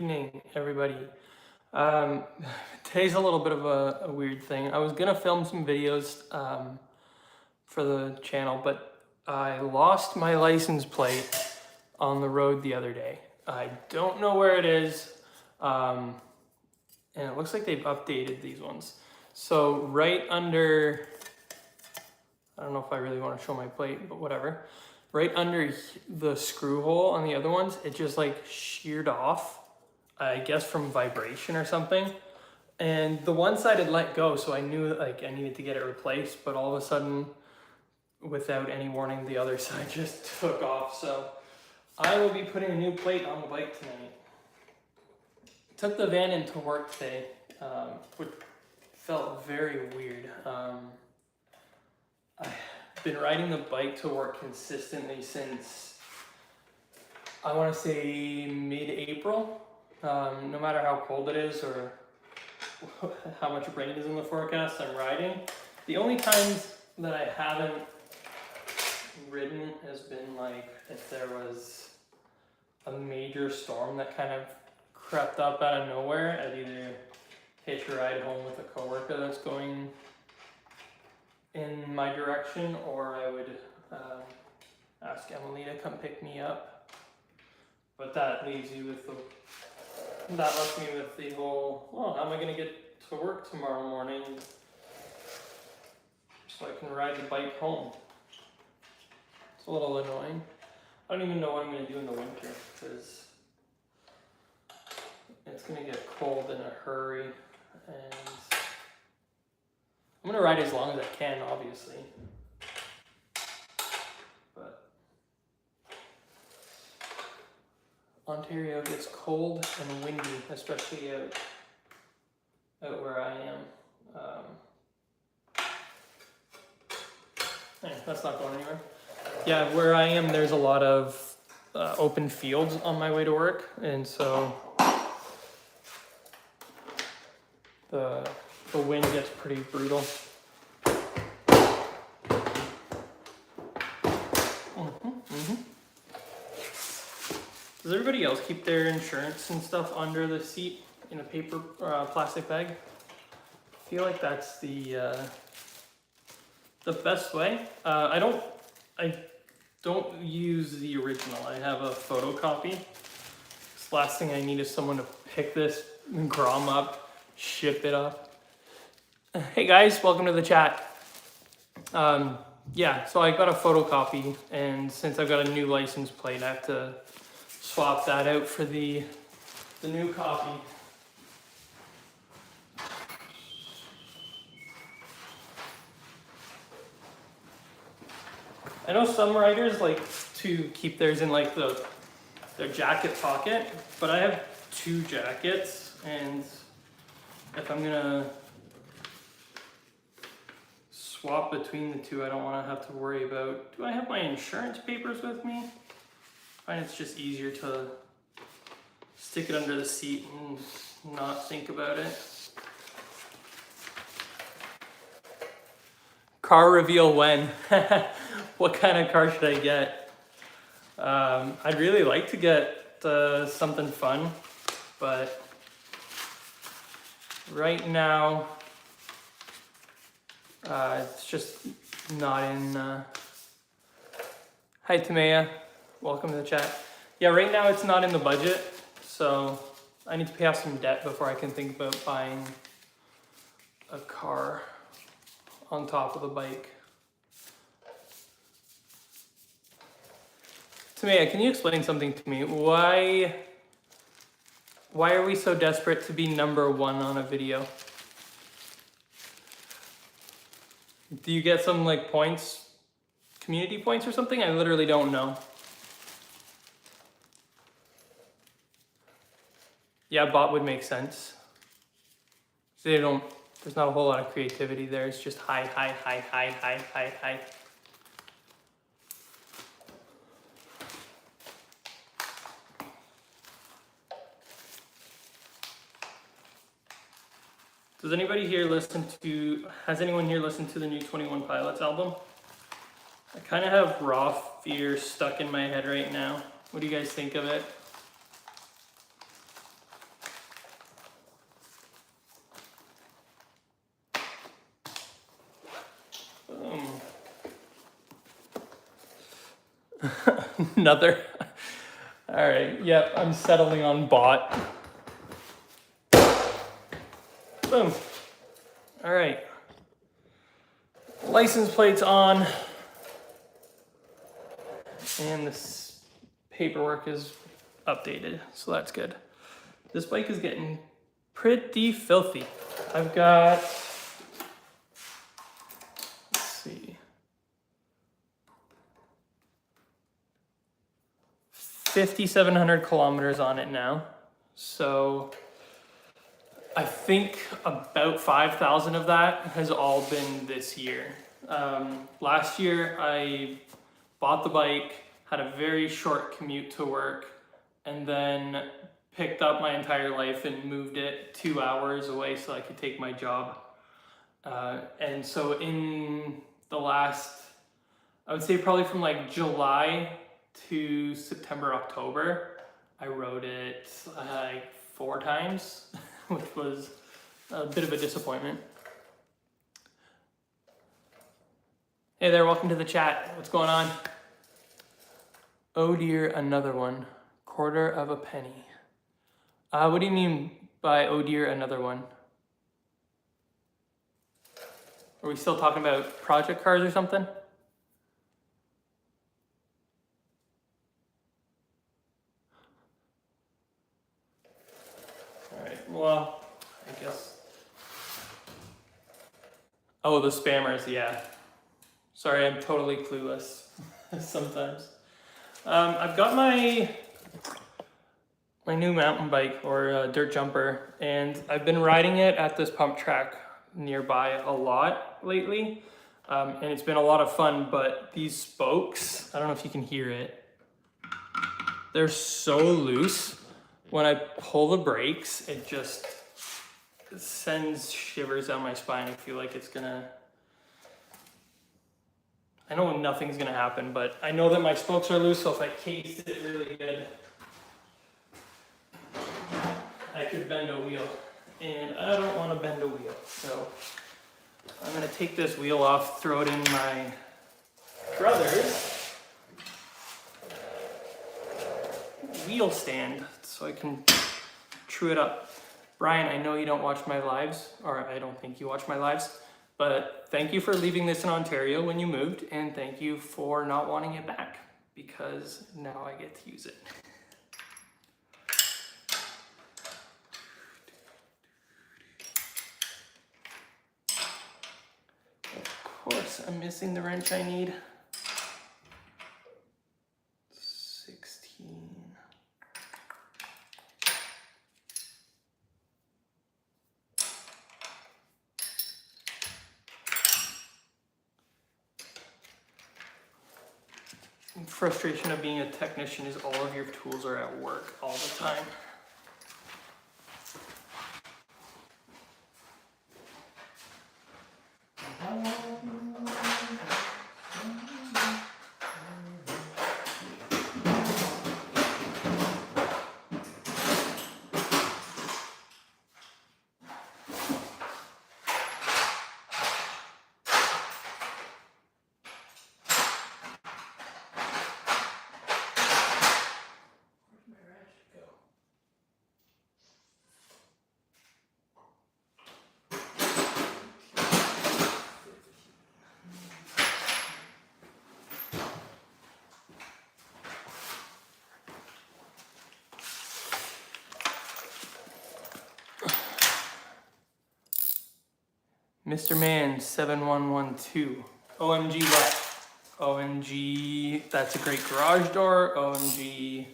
Evening, everybody. Um, Today's a little bit of a weird thing. I was gonna film some videos for the channel, but I lost my license plate on the road the other day. I don't know where it is, and it looks like they've updated these ones. So right under, I don't know if I really want to show my plate, but whatever. Right under the screw hole on the other ones, it just like sheared off. I guess from vibration or something. And the one side had let go, so I knew like I needed to get it replaced, but all of a sudden, without any warning, the other side just took off. So I will be putting a new plate on the bike tonight. Took the van into work today, which felt very weird. I've been riding the bike to work consistently since, I want to say mid-April. No matter how cold it is or how much rain is in the forecast, I'm riding. The only times that I haven't ridden has been like if there was a major storm that kind of crept up out of nowhere. I'd either hitch a ride home with a coworker that's going in my direction, or I would ask Emily to come pick me up. But that leaves you with that left me with the whole, well, how am I going to get to work tomorrow morning so I can ride the bike home? It's a little annoying. I don't even know what I'm going to do in the winter because it's going to get cold in a hurry, and I'm going to ride as long as I can, obviously. Ontario gets cold and windy, especially out where I am. That's not going anywhere. Yeah, where I am, there's a lot of open fields on my way to work, and so the wind gets pretty brutal. Does everybody else keep their insurance and stuff under the seat in a paper or plastic bag? I feel like that's the best way. I don't use the original. I have a photocopy. The last thing I need is someone to pick this Grom up, ship it up. Hey guys, welcome to the chat. Yeah, so I got a photocopy, and since I've got a new license plate, I have to swap that out for the new copy. I know some riders like to keep theirs in like their jacket pocket, but I have two jackets, and if I'm gonna swap between the two, I don't want to have to worry about, do I have my insurance papers with me? I find it's just easier to stick it under the seat and not think about it. Car reveal when? What kind of car should I get? I'd really like to get something fun, but right now it's just not in. Hi Tamaya, welcome to the chat. Yeah, right now it's not in the budget, so I need to pay off some debt before I can think about buying a car on top of the bike. Tamaya, can you explain something to me? Why are we so desperate to be number one on a video? Do you get some like points, community points or something? I literally don't know. Yeah, bot would make sense. There's not a whole lot of creativity there. It's just hi. Has anyone here listened to the new 21 Pilots album? I kind of have Raw Fear stuck in my head right now. What do you guys think of it? Another. All right, yep, I'm settling on bot. Boom. All right. License plate's on. And this paperwork is updated, so that's good. This bike is getting pretty filthy. I've got, let's see, 5,700 kilometers on it now. So I think about 5,000 of that has all been this year. Last year I bought the bike, had a very short commute to work, and then picked up my entire life and moved it 2 hours away so I could take my job. And so in the last, I would say probably from like July to September, October, I rode it like 4 times, which was a bit of a disappointment. Hey there, welcome to the chat. What's going on? Oh dear, another one. Quarter of a penny. What do you mean by oh dear, another one? Are we still talking about project cars or something? All right, well, I guess. Oh, the spammers, yeah. Sorry, I'm totally clueless sometimes. I've got my new mountain bike or dirt jumper, and I've been riding it at this pump track nearby a lot lately, and it's been a lot of fun, but these spokes, I don't know if you can hear it, they're so loose. When I pull the brakes, it just sends shivers down my spine. I feel like it's gonna, I know nothing's gonna happen, but I know that my spokes are loose, so if I cased it really good, I could bend a wheel, and I don't want to bend a wheel, so I'm going to take this wheel off, throw it in my brother's wheel stand so I can true it up. Brian, I know you don't watch my lives, or I don't think you watch my lives, but thank you for leaving this in Ontario when you moved, and thank you for not wanting it back, because now I get to use it. Of course, I'm missing the wrench I need. 16. Frustration of being a technician is all of your tools are at work all the time. Mr. Man 7112. OMG what? OMG, that's a great garage door. OMG,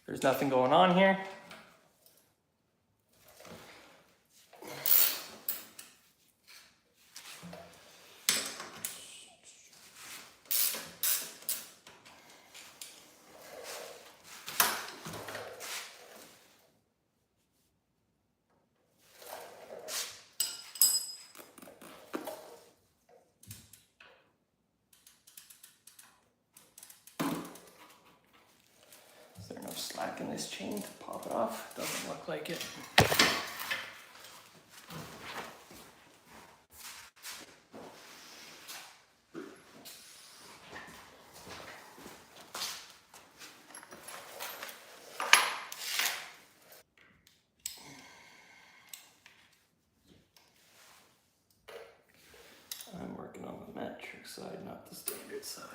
there's nothing going on here. Slack in this chain to pop it off. Doesn't look like it. trick side, not the standard side.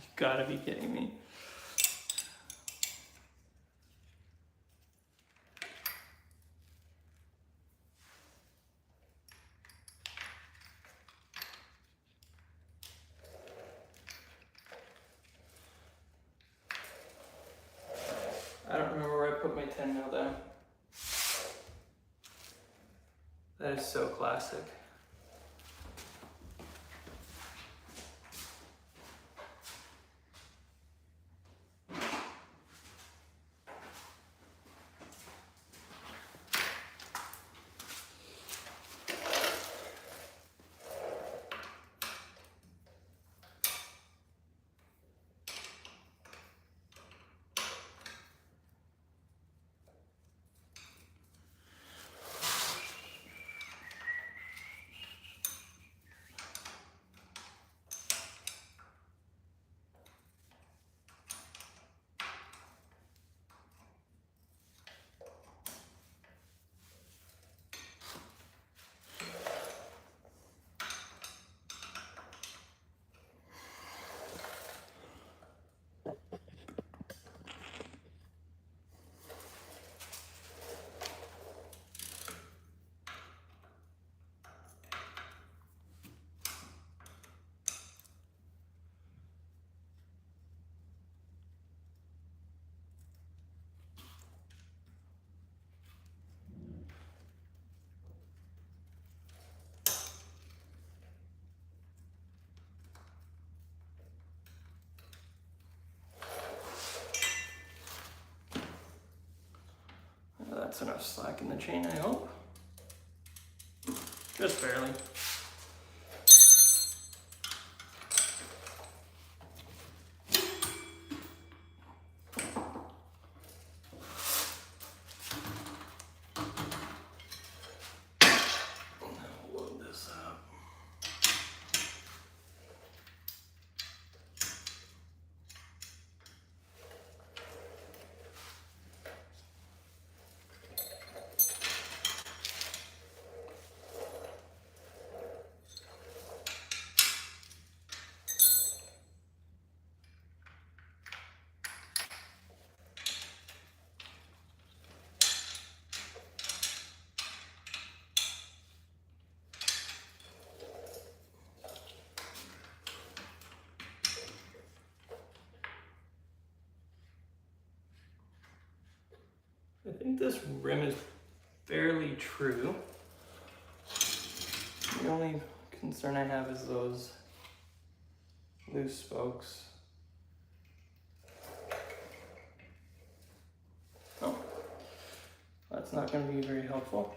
You gotta be kidding me. I don't remember where I put my 10 mil down. That is so classic. That's enough slack in the chain, I hope. Just barely. Load this up. I think this rim is fairly true. The only concern I have is those loose spokes. Oh, that's not going to be very helpful.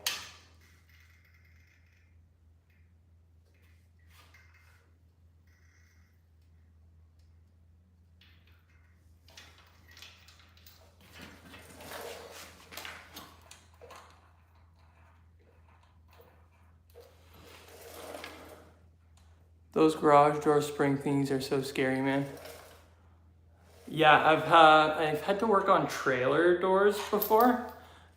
Those garage door spring things are so scary, man. Yeah, I've had to work on trailer doors before,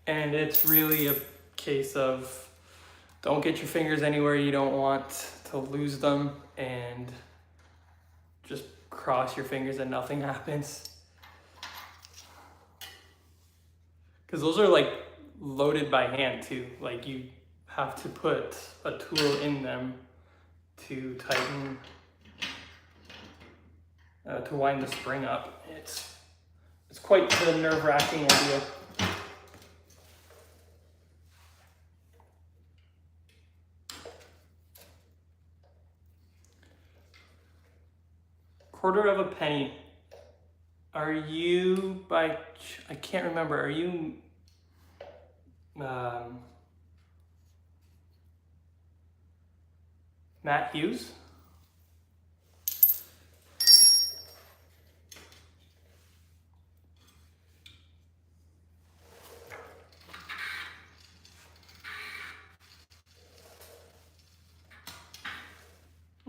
and it's really a case of don't get your fingers anywhere you don't want to lose them, and just cross your fingers and nothing happens. Because those are like loaded by hand too. Like you have to put a tool in them to tighten, to wind the spring up. It's quite the nerve-wracking ordeal. Quarter of a penny. Are you I can't remember, are you Matt Hughes?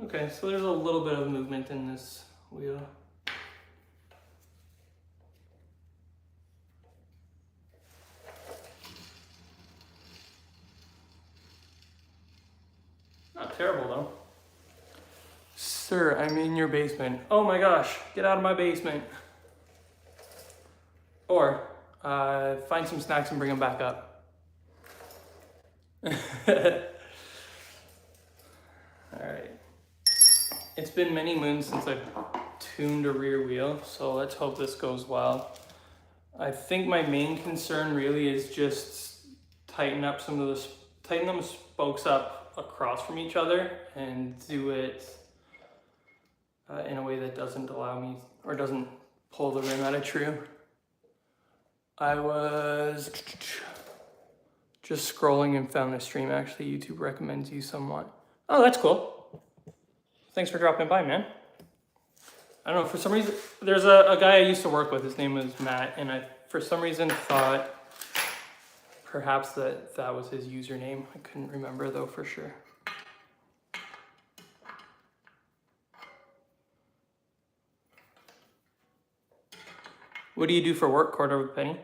Okay, so there's a little bit of movement in this wheel. Not terrible though. Sir, I'm in your basement. Oh my gosh, get out of my basement. Or find some snacks and bring them back up. Alright. It's been many moons since I've tuned a rear wheel, so let's hope this goes well. I think my main concern really is just tighten them spokes up across from each other and do it in a way that doesn't allow me, or doesn't pull the rim out of true. I was just scrolling and found a stream. Actually, YouTube recommends you somewhat. Oh, that's cool. Thanks for dropping by, man. I don't know, for some reason, there's a guy I used to work with, his name was Matt, and I, for some reason, thought perhaps that was his username. I couldn't remember though for sure. What do you do for work, quarter of a penny?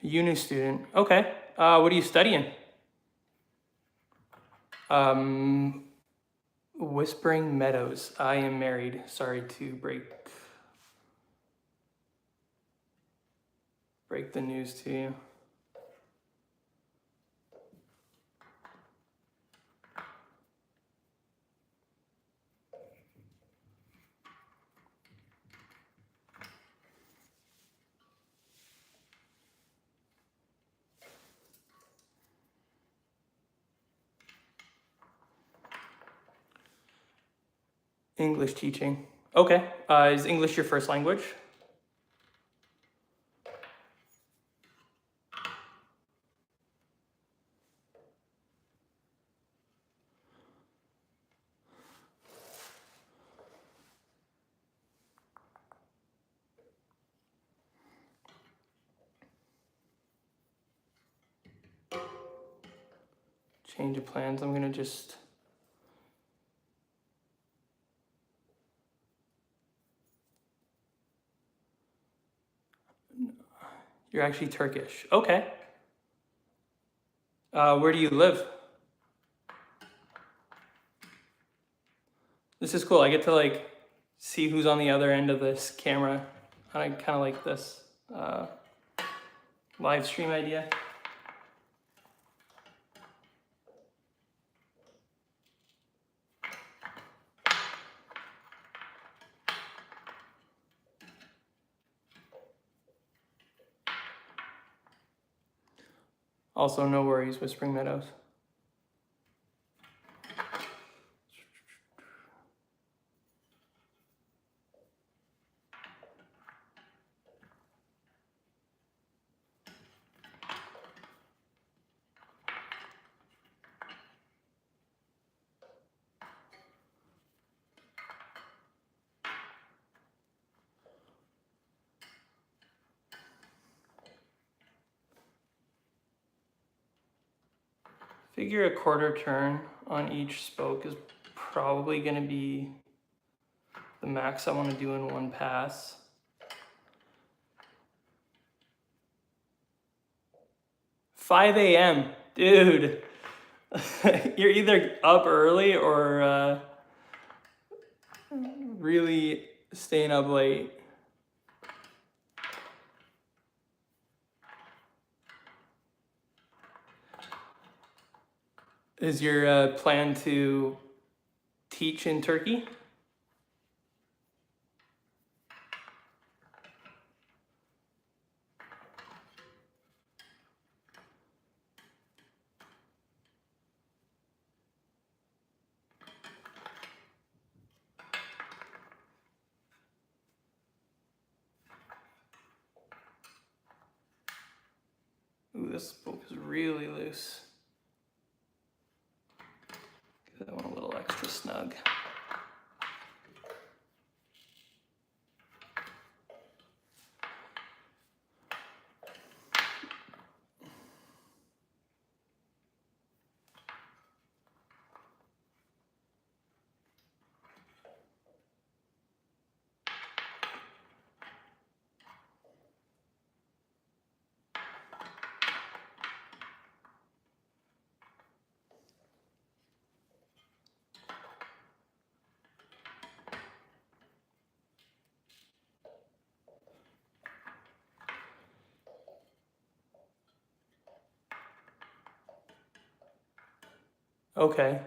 A uni student. Okay. What are you studying? Whispering Meadows. I am married. Sorry to break the news to you. English teaching. Okay. Is English your first language? Change of plans. I'm gonna just... You're actually Turkish. Okay. Where do you live? This is cool. I get to like see who's on the other end of this camera. I kind of like this live stream idea. Also, no worries, Whispering Meadows. Figure a quarter turn on each spoke is probably going to be the max I want to do in one pass. $5 a.m. Dude, you're either up early or really staying up late. Is your plan to teach in Turkey? this book is really loose. Give that one a little extra snug. Okay.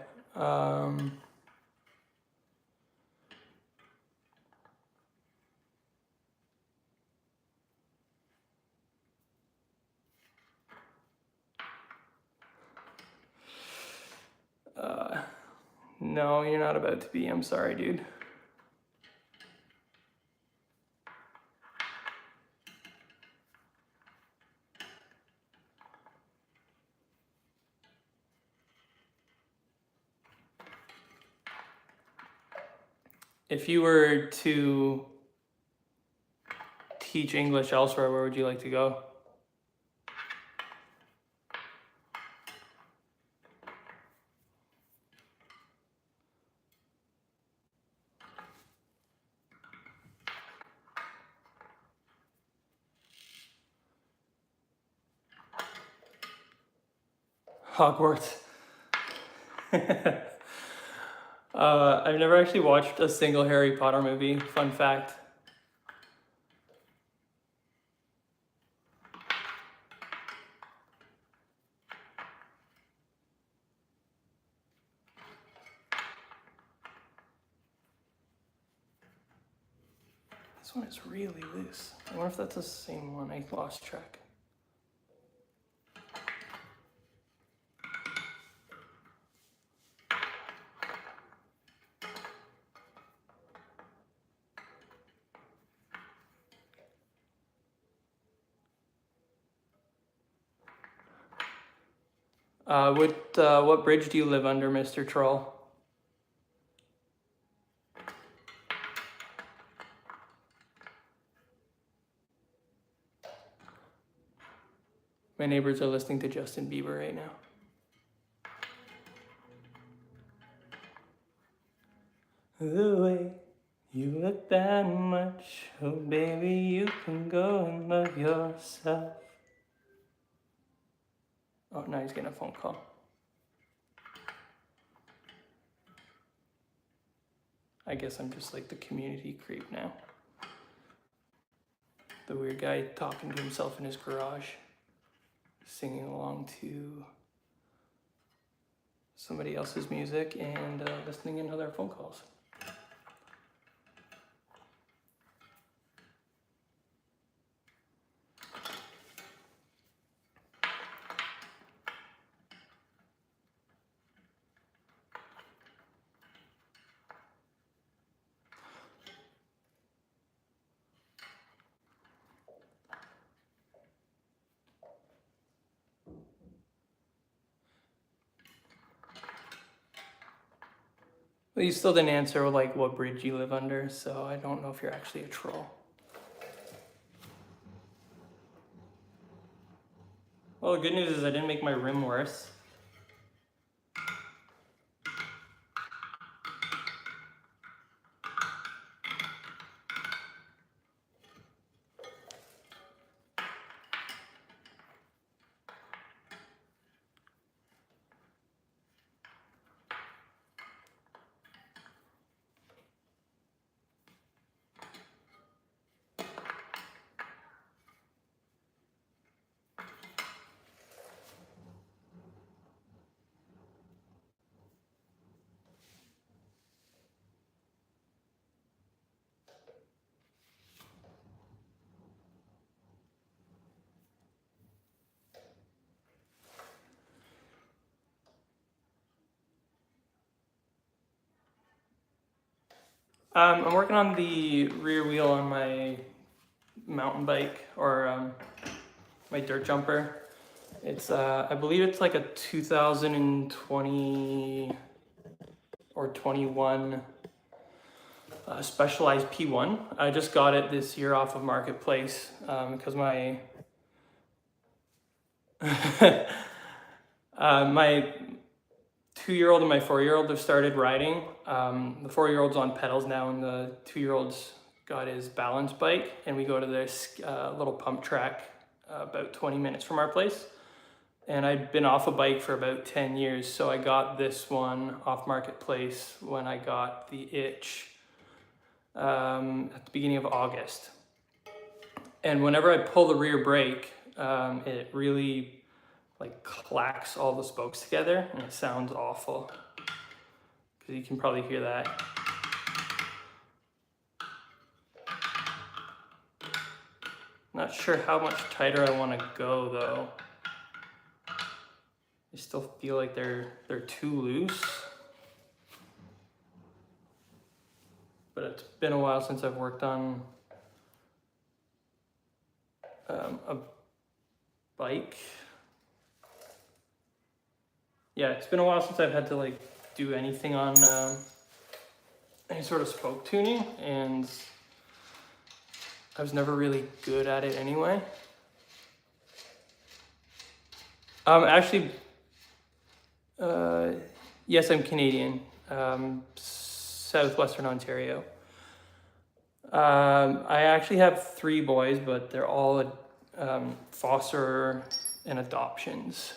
No, you're not about to be. I'm sorry, dude. If you were to teach English elsewhere, where would you like to go? Hogwarts. I've never actually watched a single Harry Potter movie. Fun fact. This one is really loose. I wonder if that's the same one. I lost track. What bridge do you live under, Mr. Troll? My neighbors are listening to Justin Bieber right now. The way you look that much, oh baby, you can go and love yourself. Oh, now he's getting a phone call. I guess I'm just like the community creep now. The weird guy talking to himself in his garage, singing along to somebody else's music and listening into their phone calls. Well, you still didn't answer like what bridge you live under, so I don't know if you're actually a troll. Well, the good news is I didn't make my rim worse. I'm working on the rear wheel on my mountain bike or my dirt jumper. It's I believe it's like a 2020 or 21 Specialized P1. I just got it this year off of Marketplace because my my 2-year-old and my 4-year-old have started riding. The 4-year-old's on pedals now, and the 2-year-old's got his balance bike, and we go to this little pump track about 20 minutes from our place. And I'd been off a bike for about 10 years, so I got this one off Marketplace when I got the itch at the beginning of August. And whenever I pull the rear brake, it really like clacks all the spokes together, and it sounds awful. Because you can probably hear that. Not sure how much tighter I want to go though. I still feel like they're too loose. But it's been a while since I've worked on a bike. Yeah, it's been a while since I've had to like do anything on any sort of spoke tuning, and I was never really good at it anyway. Actually, yes, I'm Canadian, southwestern Ontario. I actually have 3 boys, but they're all foster and adoptions.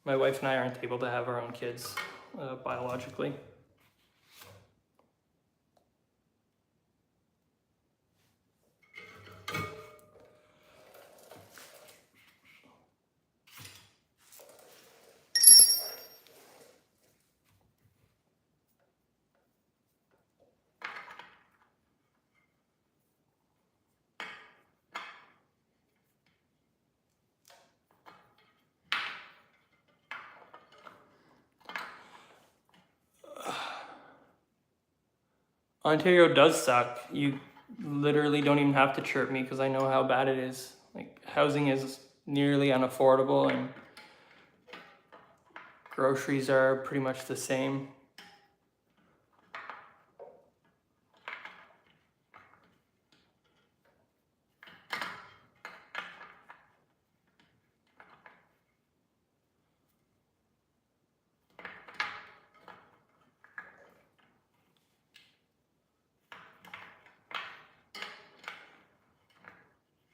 My wife and I aren't able to have our own kids biologically. Ontario does suck. You literally don't even have to chirp me because I know how bad it is. Like, housing is nearly unaffordable, and groceries are pretty much the same.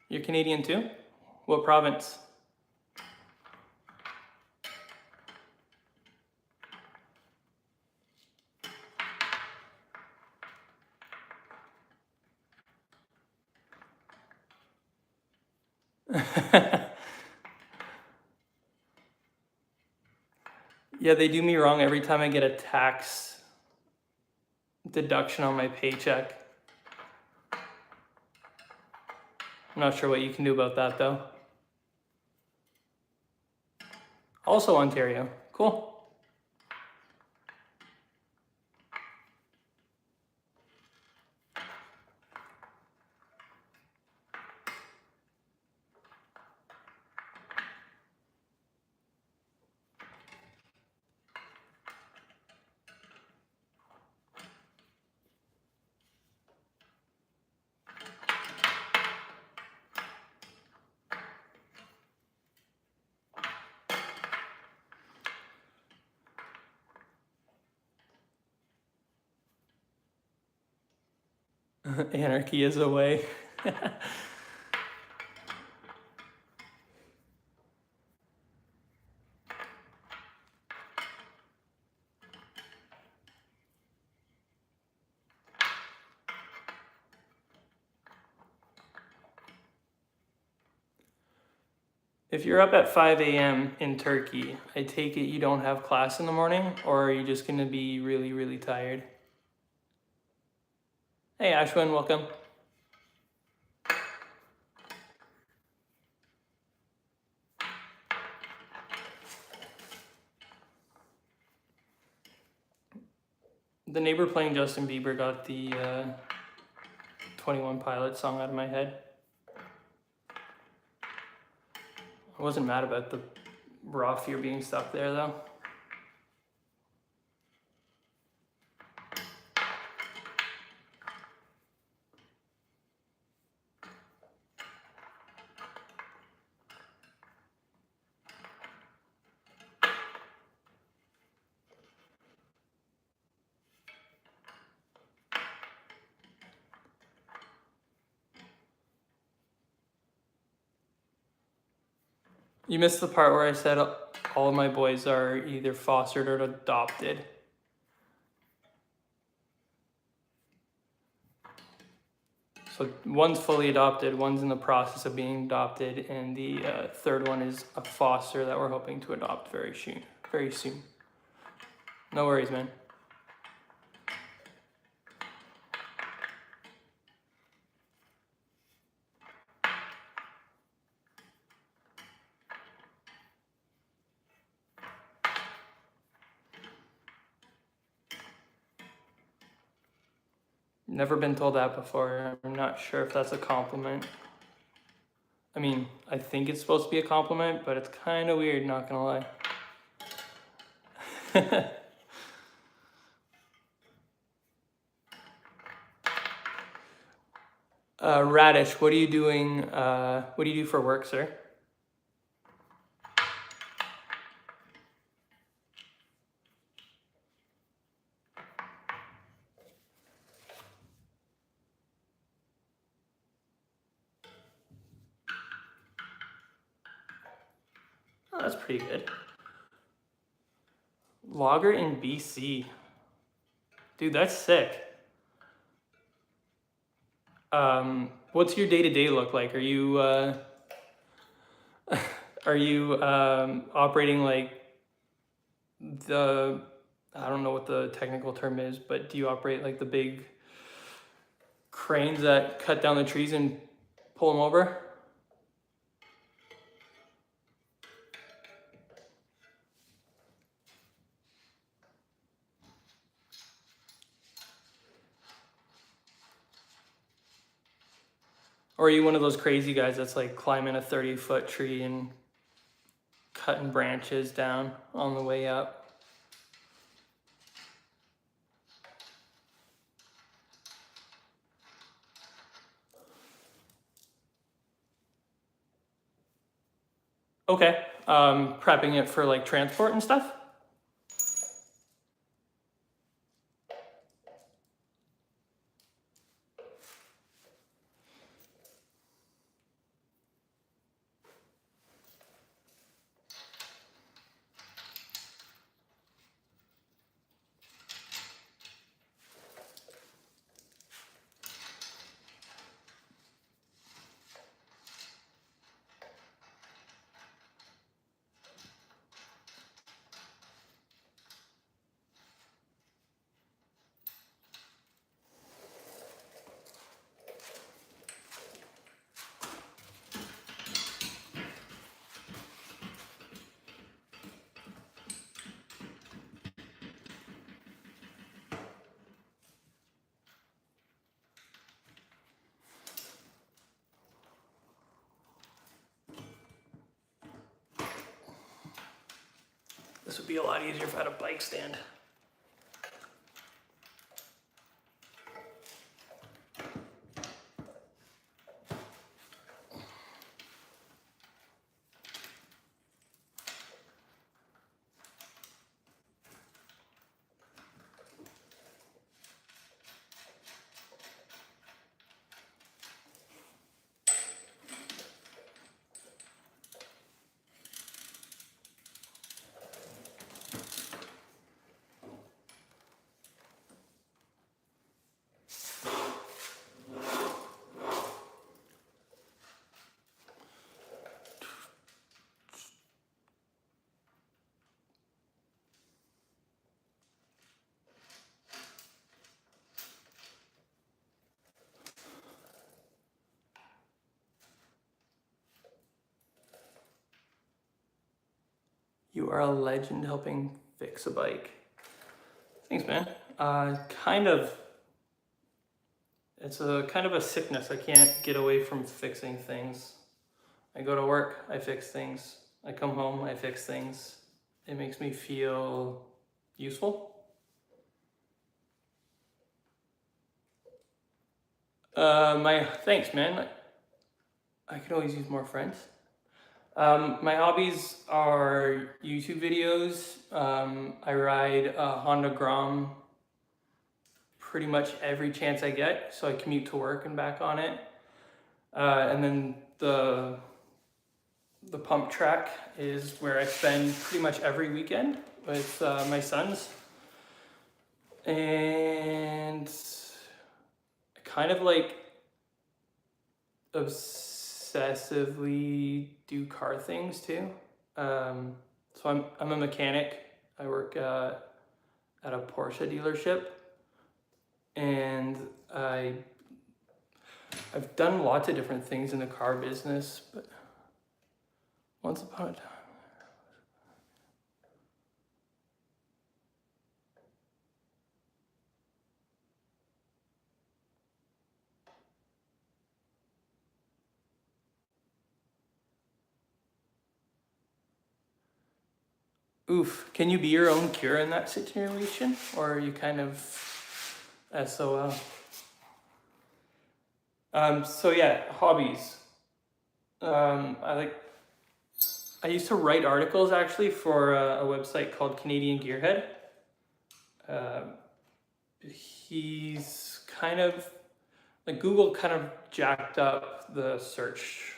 You're Canadian too? What province? Yeah, they do me wrong every time I get a tax deduction on my paycheck. I'm not sure what you can do about that though. Also Ontario, cool. Anarchy is a way. If you're up at 5 a.m. in Turkey, I take it you don't have class in the morning, or are you just gonna be really, really tired? Hey Ashwin, welcome. The neighbor playing Justin Bieber got the 21 Pilots song out of my head. I wasn't mad about the raw fear being stuck there though. You missed the part where I said all of my boys are either fostered or adopted. So one's fully adopted, one's in the process of being adopted, and the third one is a foster that we're hoping to adopt very soon. Very soon. No worries, man. Never been told that before. I'm not sure if that's a compliment. I mean, I think it's supposed to be a compliment, but it's kind of weird, not gonna lie. Radish, what are you doing? What do you do for work, sir? Oh, that's pretty good. Logger in BC. Dude, that's sick. What's your day-to-day look like? Are you operating like I don't know what the technical term is, but do you operate like the big cranes that cut down the trees and pull them over? Or are you one of those crazy guys that's like climbing a 30-foot tree and cutting branches down on the way up? Okay, prepping it for like transport and stuff? This would be a lot easier if I had a bike stand. You are a legend helping fix a bike. Thanks, man. Kind of it's a kind of a sickness. I can't get away from fixing things. I go to work, I fix things. I come home, I fix things. It makes me feel useful. Thanks, man. I could always use more friends. My hobbies are YouTube videos. I ride a Honda Grom pretty much every chance I get, so I commute to work and back on it. And then the pump track is where I spend pretty much every weekend with my sons. And I kind of like obsessively do car things too. So I'm a mechanic. I work at a Porsche dealership, and I've done lots of different things in the car business, but once upon a time. Oof, can you be your own cure in that situation? Or are you kind of SOL? So yeah, hobbies. I used to write articles actually for a website called Canadian Gearhead. He's kind of, like Google kind of jacked up the search,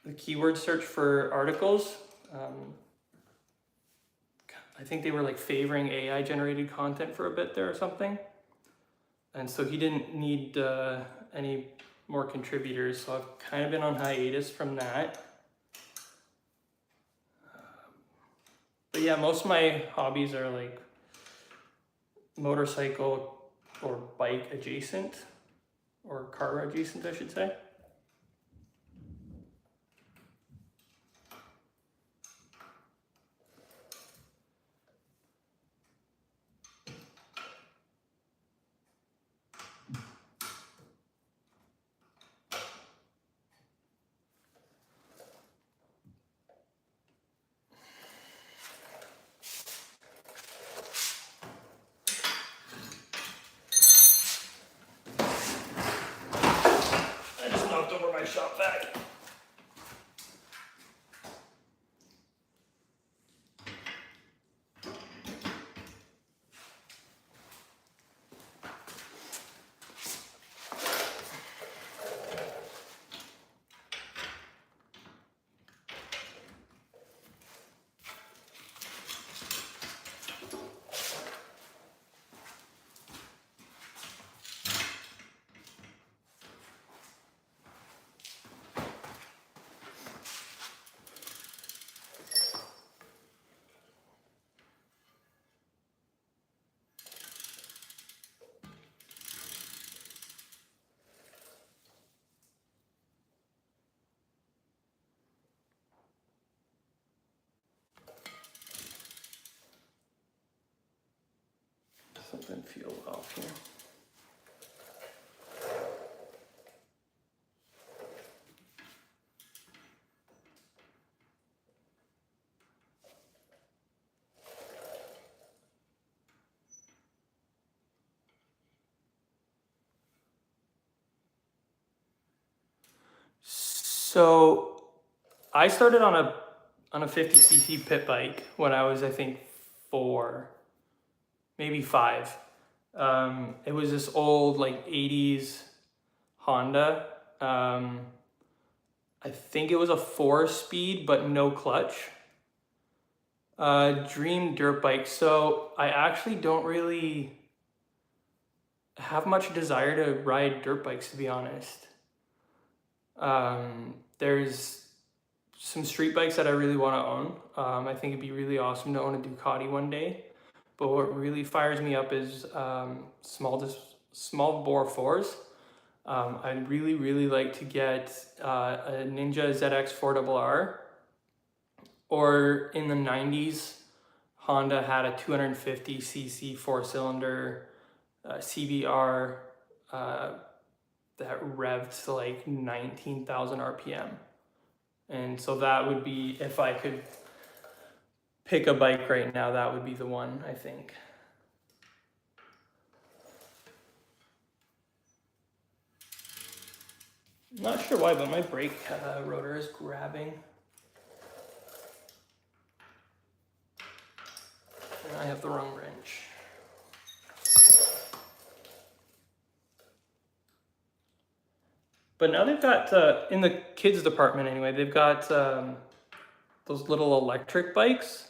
the keyword search for articles. I think they were like favoring AI generated content for a bit there or something. And so he didn't need any more contributors, so I've kind of been on hiatus from that. But yeah, most of my hobbies are like motorcycle or bike adjacent, or car adjacent, I should say. I just knocked over my shop vac. Something feel off here. So I started on a 50cc pit bike when I was, I think, 4, maybe 5. It was this old like 80s Honda. I think it was a 4-speed, but no clutch. Dream dirt bike. So I actually don't really have much desire to ride dirt bikes, to be honest. There's some street bikes that I really want to own. I think it'd be really awesome to own a Ducati one day. But what really fires me up is small bore 4s. I'd really like to get a Ninja ZX 4RR, or in the 90s, Honda had a 250cc 4-cylinder CBR that revved to like 19,000 RPM. And so that would be, if I could pick a bike right now, that would be the one, I think. I'm not sure why, but my brake rotor is grabbing. And I have the wrong wrench. But now they've got, in the kids department anyway, they've got those little electric bikes.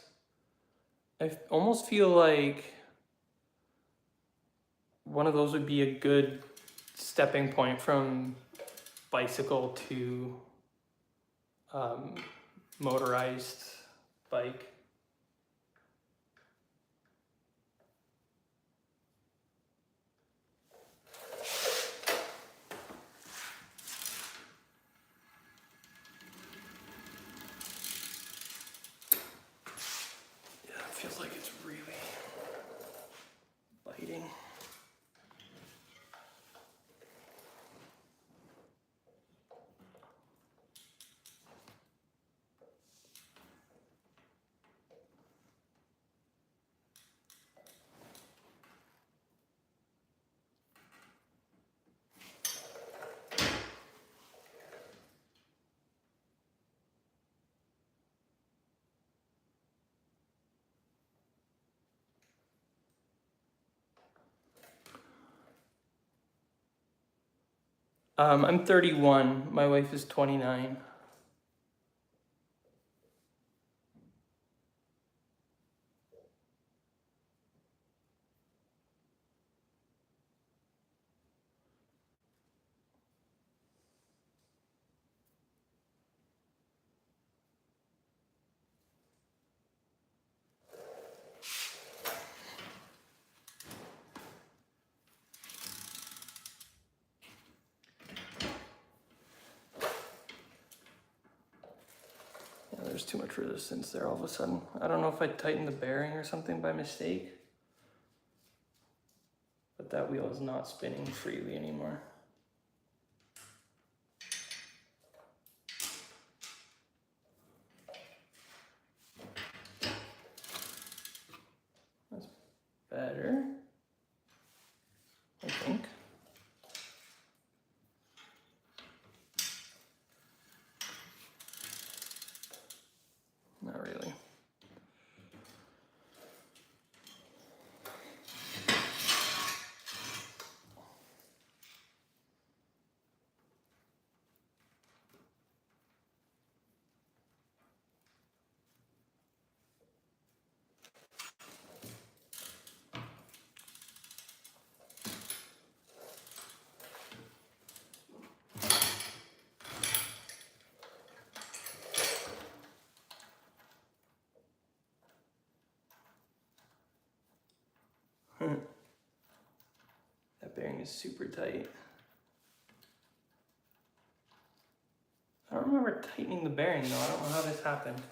I almost feel like one of those would be a good stepping point from bicycle to motorized bike. Yeah, it feels like it's really biting. I'm 31. My wife is 29. There's too much resistance there all of a sudden. I don't know if I tightened the bearing or something by mistake, but that wheel is not spinning freely anymore. That's better, I think. Not really. That bearing is super tight. I don't remember tightening the bearing though. I don't know how this happened.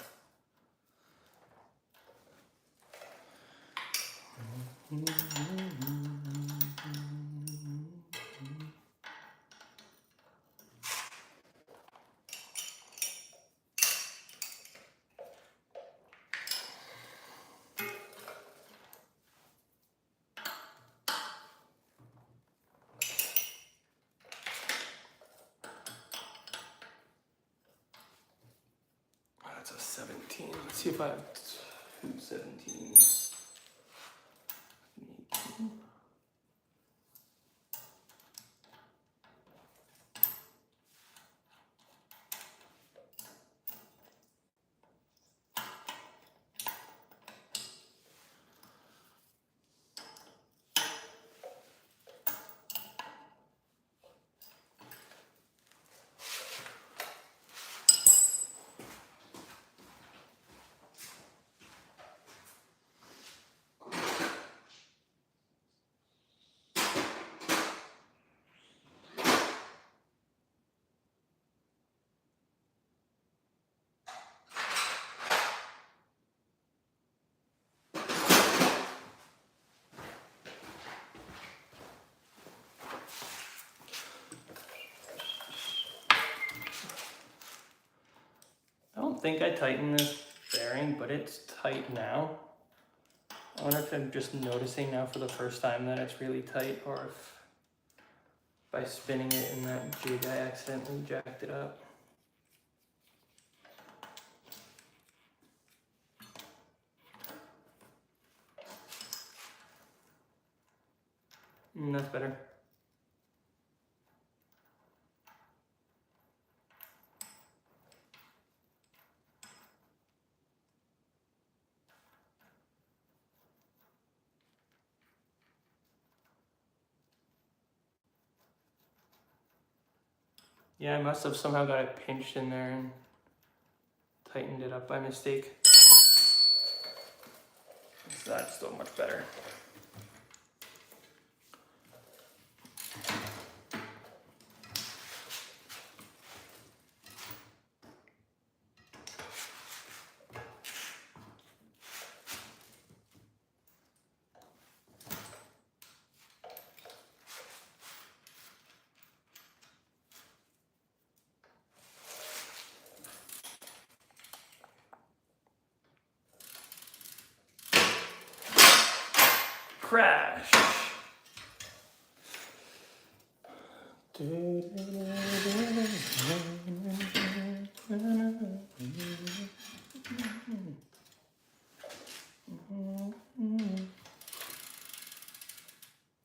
That's a 17. Let's see if I have two 17s. 18. think I tightened this bearing, but it's tight now. I wonder if I'm just noticing now for the first time that it's really tight, or if by spinning it in that jig I accidentally jacked it up. That's better. Yeah, I must have somehow got it pinched in there and tightened it up by mistake. So that's still much better. Crash.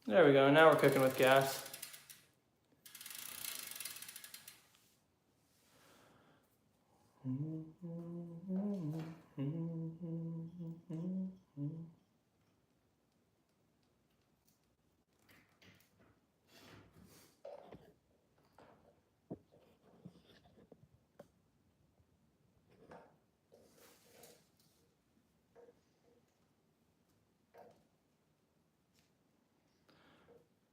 There we go, now we're cooking with gas.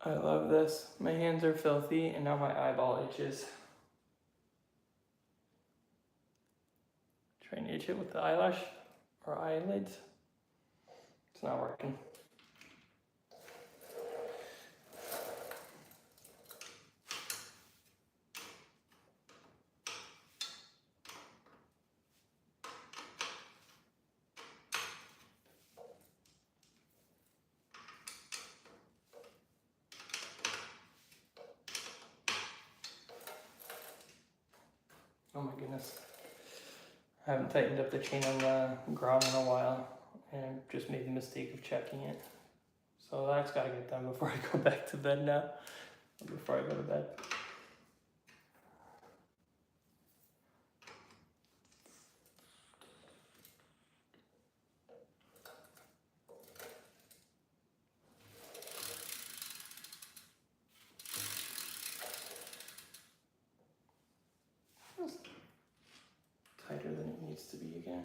I love this. My hands are filthy and now my eyeball itches. Trying to itch it with the eyelash or eyelids. It's not working. Oh my goodness. I haven't tightened up the chain on the Grom in a while and just made the mistake of checking it. So that's got to get done before I go back to bed now. Before I go to bed. Tighter than it needs to be again.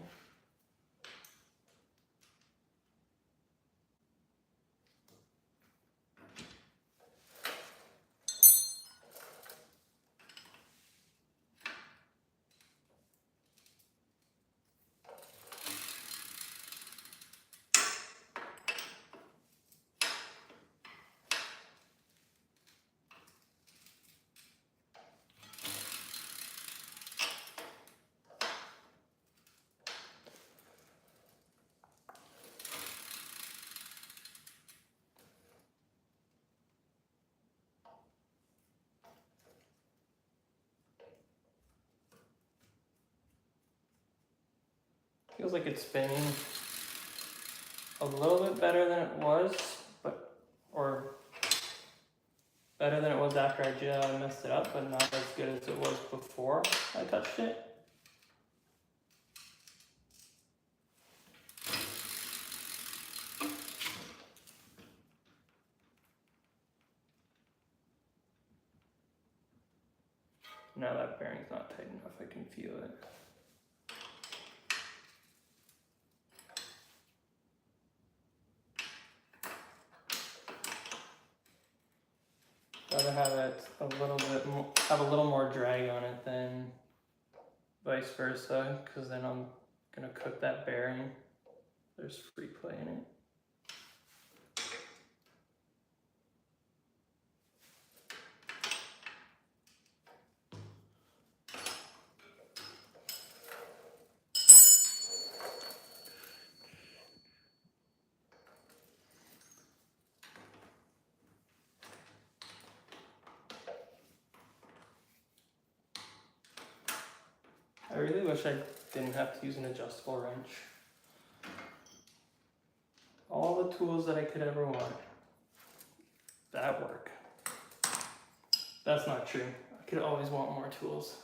Feels like it's spinning a little bit better than it was, or better than it was after I messed it up, but not as good as it was before I touched it. Now that bearing's not tight enough, I can feel it. Rather have it a little bit more, have a little more drag on it than vice versa, because then I'm gonna cook that bearing. There's free play in it. I really wish I didn't have to use an adjustable wrench. All the tools that I could ever want. That work. That's not true. I could always want more tools.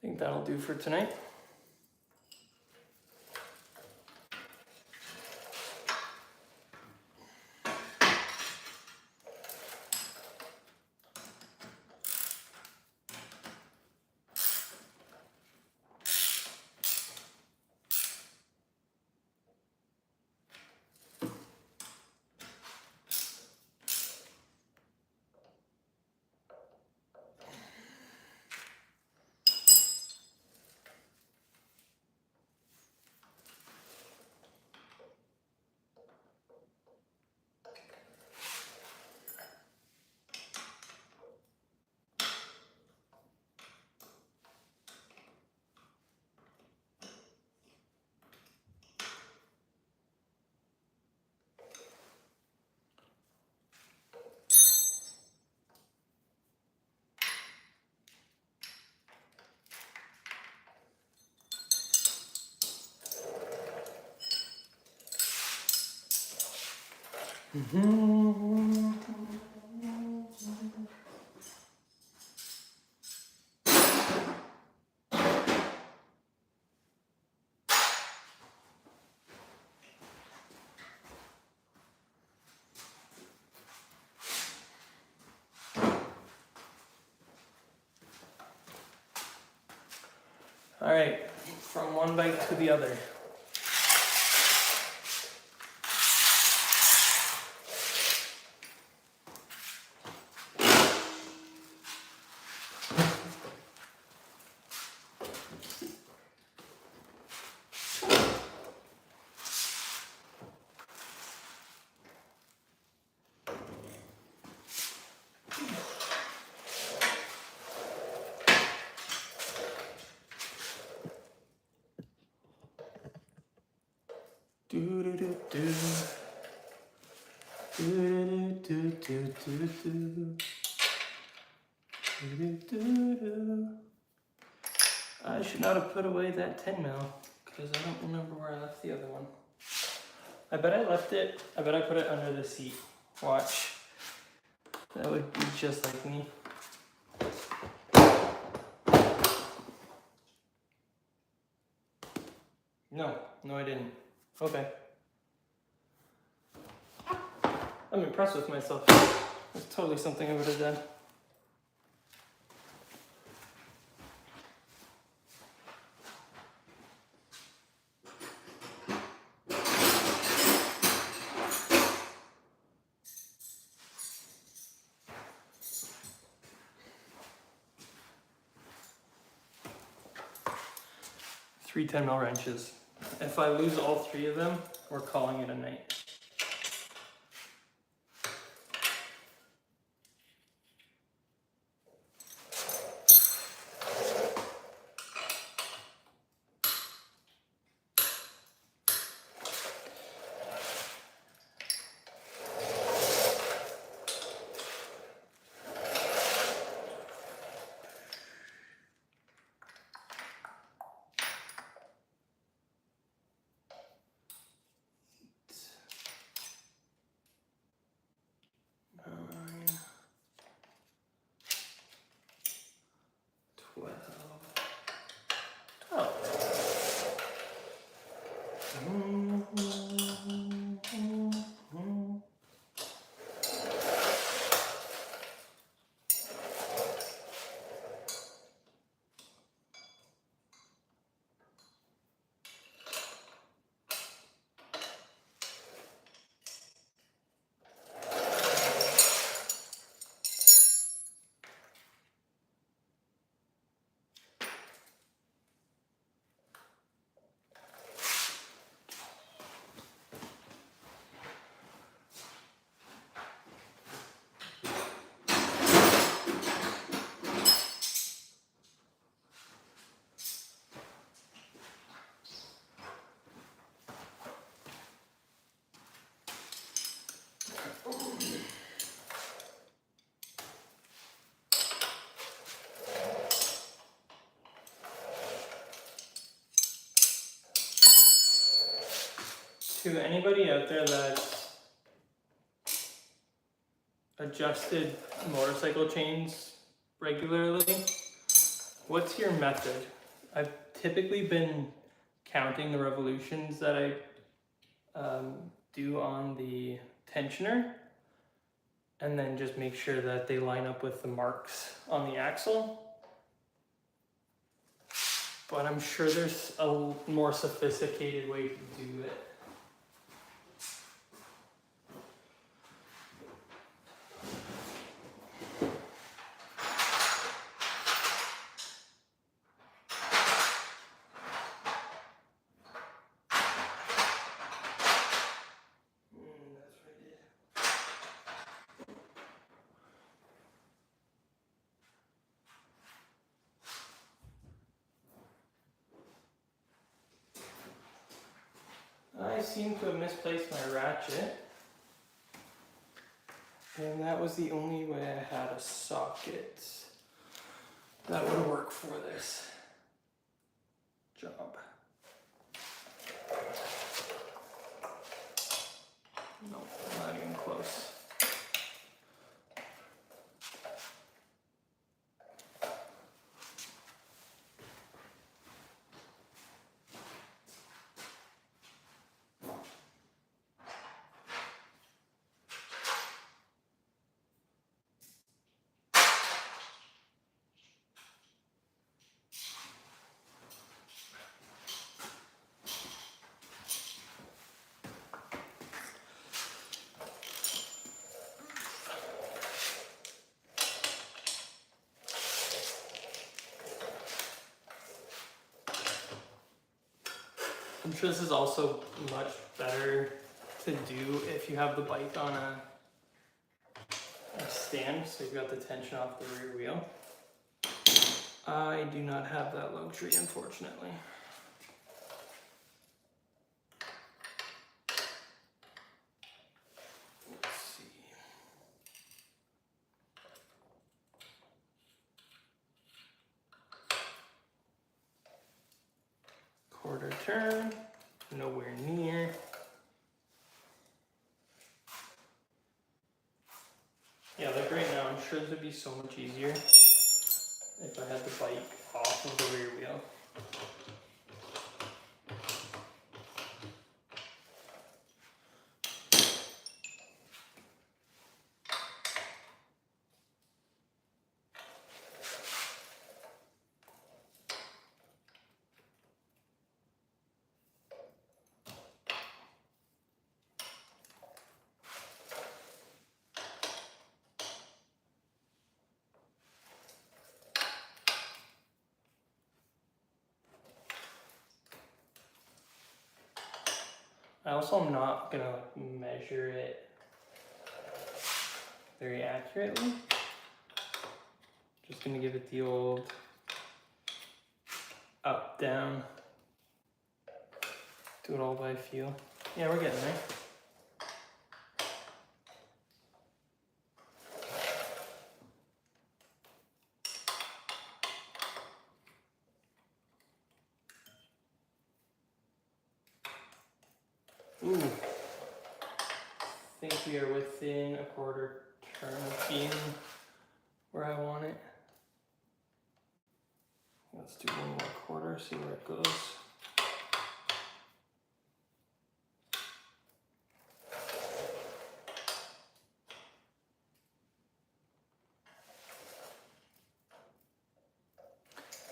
I think that'll do for tonight. All right, from one bite to the other. I should not have put away that 10 mil because I don't remember where I left the other one. I bet I left it. I bet I put it under the seat. Watch. That would be just like me. No, I didn't. Okay. I'm impressed with myself. That's totally something I would have done. 3 10mm wrenches. If I lose all 3 of them, we're calling it a night. To anybody out there that's adjusted motorcycle chains regularly, what's your method? I've typically been counting the revolutions that I do on the tensioner, and then just make sure that they line up with the marks on the axle. But I'm sure there's a more sophisticated way to do it. I seem to have misplaced my ratchet, and that was the only way I had a socket that would work for this job. Nope, not even close. I'm sure this is also much better to do if you have the bike on a stand, so you've got the tension off the rear wheel. I do not have that luxury, unfortunately. Let's see. Quarter turn, nowhere near. Yeah, like right now, I'm sure this would be so much easier if I had the bike off of the rear wheel. I also am not gonna like measure it very accurately. Just gonna give it the old up, down. Do it all by feel. Yeah, we're getting there. Ooh. I think we are within a quarter turn of being where I want it. Let's do one more quarter, see where it goes.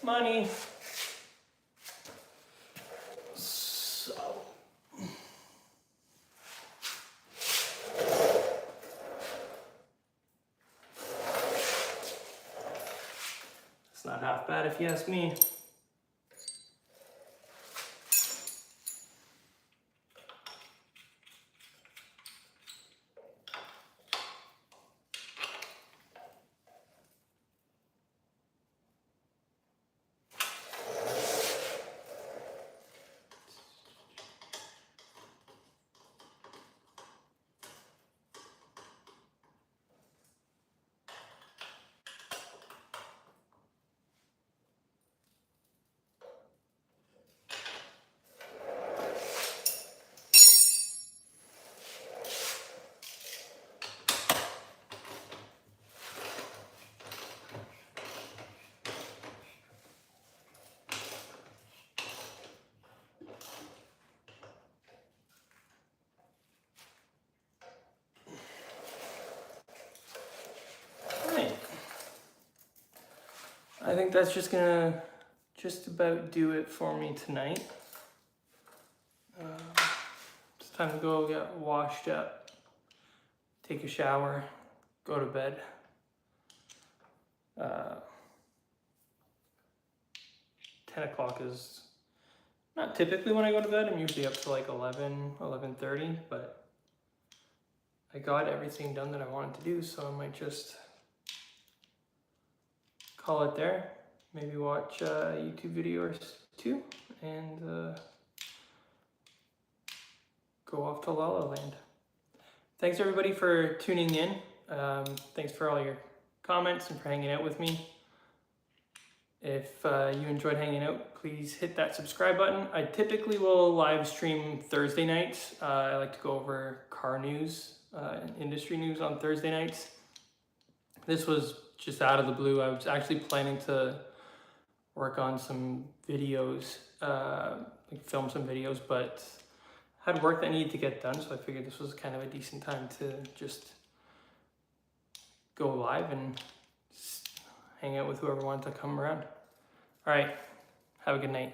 Money. So. It's not half bad if you ask me. I think that's just gonna just about do it for me tonight. It's time to go get washed up, take a shower, go to bed. 10 o'clock is not typically when I go to bed. I'm usually up to like 11:30, but I got everything done that I wanted to do, so I might just call it there. Maybe watch a YouTube video or two, and go off to La La Land. Thanks everybody for tuning in. Thanks for all your comments and for hanging out with me. If you enjoyed hanging out, please hit that subscribe button. I typically will live stream Thursday nights. I like to go over car news and industry news on Thursday nights. This was just out of the blue. I was actually planning to work on some videos, like film some videos, but had work that needed to get done, so I figured this was kind of a decent time to just go live and hang out with whoever wanted to come around. All right, have a good night.